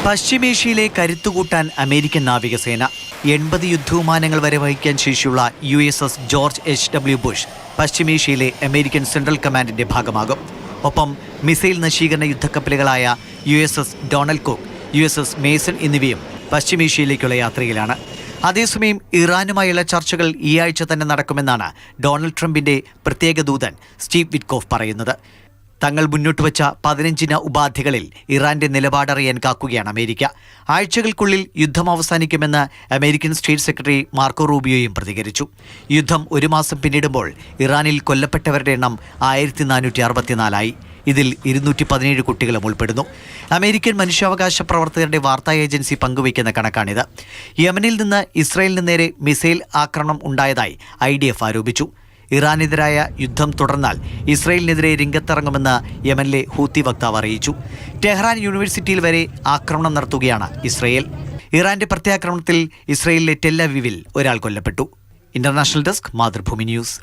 പശ്ചിമേഷ്യയിലെ കരുത്തുകൂട്ടാൻ അമേരിക്കൻ നാവികസേന 80 യുദ്ധവിമാനങ്ങൾ വരെ വഹിക്കാൻ ശേഷിയുള്ള USS ജോർജ് H.W. ബുഷ് പശ്ചിമേഷ്യയിലെ അമേരിക്കൻ സെൻട്രൽ കമാൻഡിന്റെ ഭാഗമാകും. ഒപ്പം മിസൈൽ നശീകരണ യുദ്ധക്കപ്പലുകളായ USS Donald Cook, USS Mason എന്നിവയും പശ്ചിമേഷ്യയിലേക്കുള്ള യാത്രയിലാണ്. അതേസമയം ഇറാനുമായുള്ള ചർച്ചകൾ ഈ ആഴ്ച തന്നെ നടക്കുമെന്നാണ് ഡൊണാൾഡ് പ്രത്യേക ദൂതൻ സ്റ്റീവ് വിറ്റ്കോഫ് പറയുന്നത്. തങ്ങൾ മുന്നോട്ട് വച്ച 15 ഉപാധികളിൽ ഇറാന്റെ നിലപാടറിയാൻ കാക്കുകയാണ് അമേരിക്ക. ആഴ്ചകൾക്കുള്ളിൽ യുദ്ധം അവസാനിക്കുമെന്ന് അമേരിക്കൻ സ്റ്റേറ്റ് സെക്രട്ടറി മാർക്കോ റൂബിയോയും പ്രതികരിച്ചു. യുദ്ധം 1 മാസം പിന്നിടുമ്പോൾ ഇറാനിൽ കൊല്ലപ്പെട്ടവരുടെ എണ്ണം 1464 ഇതിൽ 217 കുട്ടികളും ഉൾപ്പെടുന്നു. അമേരിക്കൻ മനുഷ്യാവകാശ പ്രവർത്തകരുടെ വാർത്താ ഏജൻസി പങ്കുവയ്ക്കുന്ന കണക്കാണിത്. യമനിൽ നിന്ന് ഇസ്രായേലിന് നേരെ മിസൈൽ ആക്രമണം ഉണ്ടായതായി IDF ആരോപിച്ചു. ഇറാനെതിരായ യുദ്ധം തുടർന്നാൽ ഇസ്രായേലിനെതിരെ രംഗത്തിറങ്ങുമെന്ന് യമനിലെ ഹൂത്തി വക്താവ് അറിയിച്ചു. ടെഹ്റാൻ യൂണിവേഴ്സിറ്റിയിൽ വരെ ആക്രമണം നടത്തുകയാണ് ഇസ്രായേൽ. ഇറാന്റെ പ്രത്യാക്രമണത്തിൽ ഇസ്രായേലിലെ ടെൽ അവീവിൽ ഒരാൾ കൊല്ലപ്പെട്ടു. International desk, Mathrubhumi news.